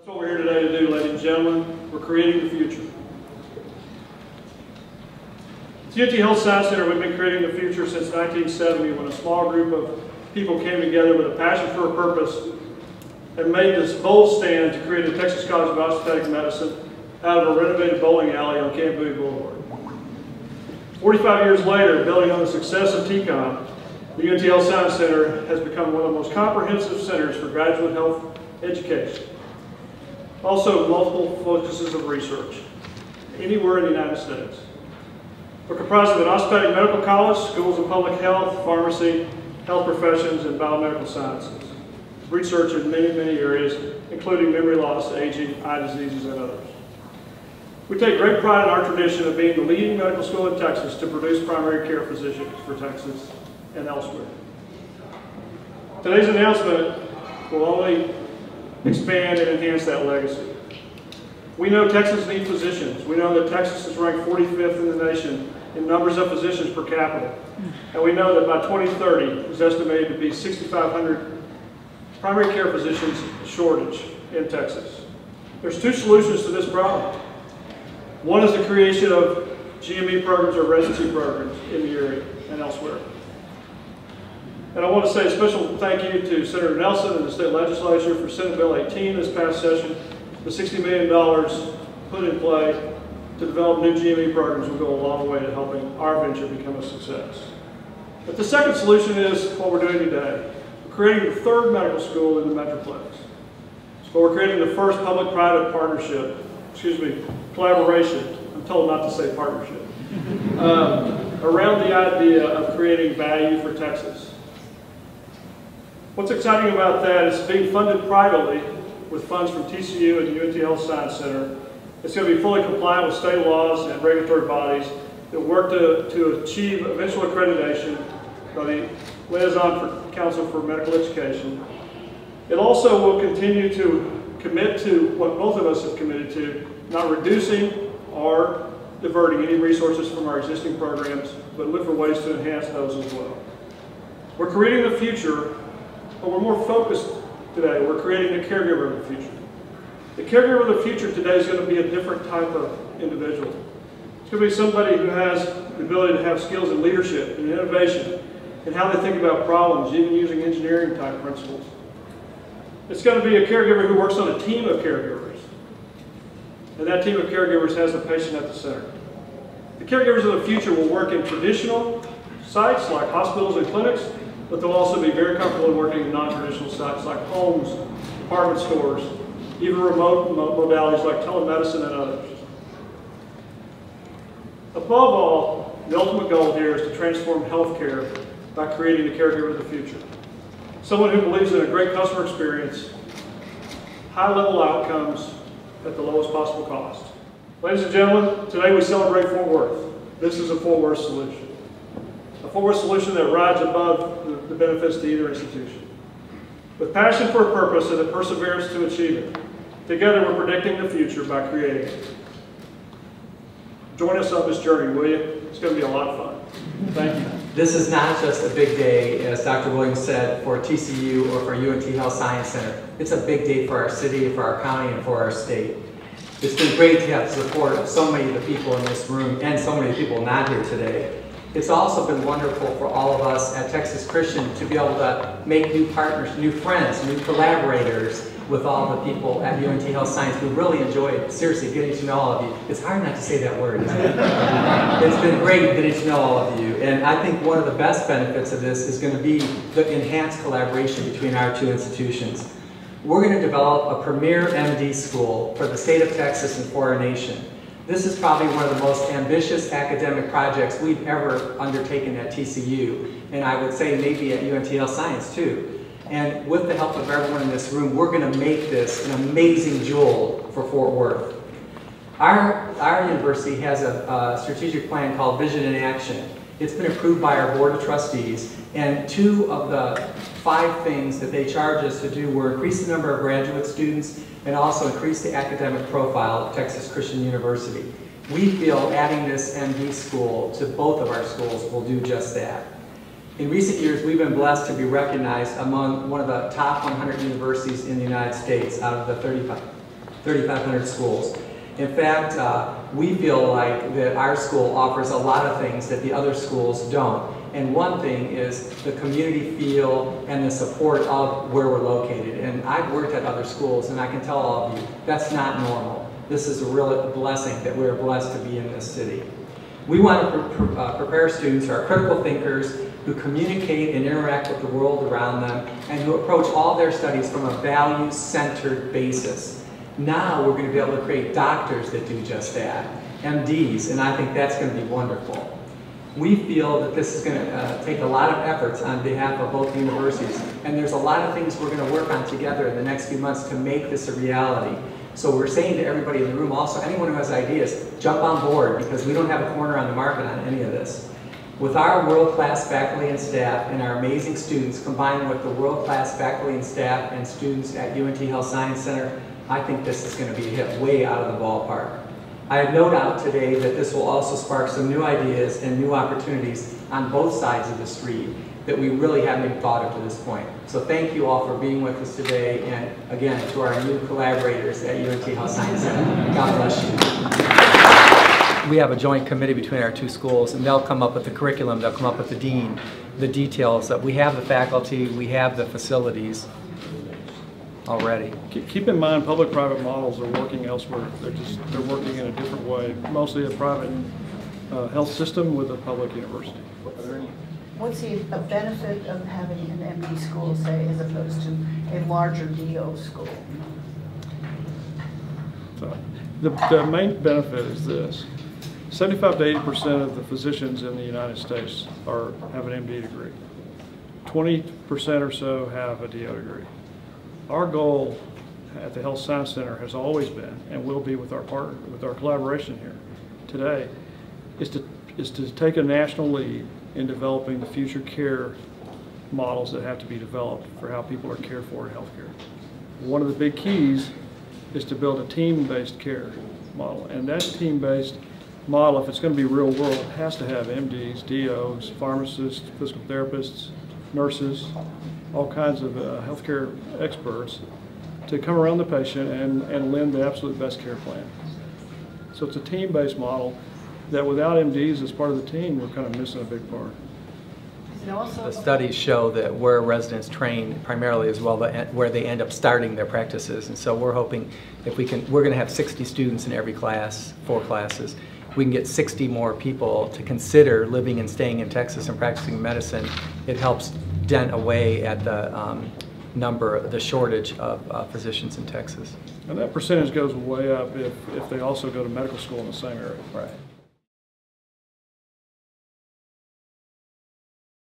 That's what we're here today to do, ladies and gentlemen. We're creating the future. At the UNT Health Science Center, we've been creating the future since 1970, when a small group of people came together with a passion for a purpose and made this bold stand to create a Texas College of Osteopathic Medicine out of a renovated bowling alley on Camp Bowie Boulevard. 45 years later, building on the success of TCOM, the UNT Health Science Center has become one of the most comprehensive centers for graduate health education. Also, multiple focuses of research, anywhere in the United States. We're comprised of an osteopathic medical college, schools of public health, pharmacy, health professions, and biomedical sciences. Research in many, many areas, including memory loss, aging, eye diseases, and others. We take great pride in our tradition of being the leading medical school in Texas to produce primary care physicians for Texas and elsewhere. Today's announcement will only expand and enhance that legacy. We know Texas needs physicians. We know that Texas is ranked 45th in the nation in numbers of physicians per capita. And we know that by 2030, it's estimated to be 6,500 primary care physicians shortage in Texas. There's two solutions to this problem. One is the creation of GME programs or residency programs in the area and elsewhere. And I want to say a special thank you to Senator Nelson and the state legislature for Senate Bill 18 this past session. The $60 million put in play to develop new GME programs will go a long way to helping our venture become a success. But the second solution is what we're doing today. We're creating the third medical school in the Metroplex. So we're creating the first public-private partnership, collaboration, I'm told not to say partnership, around the idea of creating value for Texas. What's exciting about that is being funded privately with funds from TCU and the UNT Health Science Center. It's going to be fully compliant with state laws and regulatory bodies that work to achieve eventual accreditation by the Liaison Council for Medical Education. It also will continue to commit to what both of us have committed to, not reducing or diverting any resources from our existing programs, but look for ways to enhance those as well. We're creating the future, but we're more focused today. We're creating the caregiver of the future. The caregiver of the future today is going to be a different type of individual. It's going to be somebody who has the ability to have skills in leadership and innovation and how they think about problems, even using engineering type principles. It's going to be a caregiver who works on a team of caregivers. And that team of caregivers has the patient at the center. The caregivers of the future will work in traditional sites like hospitals and clinics, but they'll also be very comfortable in working in non-traditional sites like homes, department stores, even remote modalities like telemedicine and others. Above all, the ultimate goal here is to transform healthcare by creating the caregiver of the future. Someone who believes in a great customer experience, high-level outcomes at the lowest possible cost. Ladies and gentlemen, today we celebrate Fort Worth. This is a Fort Worth solution. A Fort Worth solution that rides above the benefits to either institution. With passion for a purpose and the perseverance to achieve it, together we're predicting the future by creating it. Join us on this journey, will you? It's going to be a lot of fun. Thank you. This is not just a big day, as Dr. Williams said, for TCU or for UNT Health Science Center. It's a big day for our city, for our county, and for our state. It's been great to have the support of so many of the people in this room and so many people not here today. It's also been wonderful for all of us at Texas Christian to be able to make new partners, new friends, new collaborators with all the people at UNT Health Science. We really enjoyed, seriously, getting to know all of you. It's hard not to say that word, isn't it? It's been great getting to know all of you. And I think one of the best benefits of this is going to be the enhanced collaboration between our two institutions. We're going to develop a premier MD school for the state of Texas and for our nation. This is probably one of the most ambitious academic projects we've ever undertaken at TCU, and I would say maybe at UNT Health Science too. And with the help of everyone in this room, we're going to make this an amazing jewel for Fort Worth. Our university has a strategic plan called Vision in Action. It's been approved by our Board of Trustees, and 2 of the 5 things that they charged us to do were increase the number of graduate students and also increase the academic profile of Texas Christian University. We feel adding this MD school to both of our schools will do just that. In recent years, we've been blessed to be recognized among one of the top 100 universities in the United States out of the 35 3,500 schools. In fact, we feel like that our school offers a lot of things that the other schools don't. And one thing is the community feel and the support of where we're located. And I've worked at other schools, and I can tell all of you, that's not normal. This is a real blessing that we're blessed to be in this city. We want to prepare students who are critical thinkers, who communicate and interact with the world around them, and who approach all their studies from a values-centered basis. Now we're going to be able to create doctors that do just that, MDs, and I think that's going to be wonderful. We feel that this is going to take a lot of efforts on behalf of both universities, and there's a lot of things we're going to work on together in the next few months to make this a reality. So we're saying to everybody in the room, also anyone who has ideas, jump on board, because we don't have a corner on the market on any of this. With our world-class faculty and staff and our amazing students, combined with the world-class faculty and staff and students at UNT Health Science Center, I think this is going to be hit way out of the ballpark. I have no doubt today that this will also spark some new ideas and new opportunities on both sides of the street that we really haven't even thought of to this point. So thank you all for being with us today, and again, to our new collaborators at UNT Health Science Center, God bless you. We have a joint committee between our two schools, and they'll come up with the curriculum, they'll come up with the dean, the details. That we have the faculty, we have the facilities already. Keep in mind, public-private models are working elsewhere. They're working in a different way. Mostly a private health system with a public university. What's the benefit of having an MD school, say, as opposed to a larger DO school? So, the main benefit is this. 75 to 80% of the physicians in the United States have an MD degree. 20% or so have a DO degree. Our goal at the Health Science Center has always been, and will be with our partner, with our collaboration here today, is to take a national lead in developing the future care models that have to be developed for how people are cared for in healthcare. One of the big keys is to build a team-based care model, and that team-based model, if it's going to be real world, has to have MDs, DOs, pharmacists, physical therapists, nurses, all kinds of healthcare experts to come around the patient and lend the absolute best care plan. So it's a team-based model that without MDs as part of the team, we're kind of missing a big part. The studies show that where residents train primarily as well, where they end up starting their practices. And so we're hoping if we can, we're going to have 60 students in every class, 4 classes. We can get 60 more people to consider living and staying in Texas and practicing medicine. It helps dent away at the shortage of physicians in Texas. And that percentage goes way up if they also go to medical school in the same area. Right.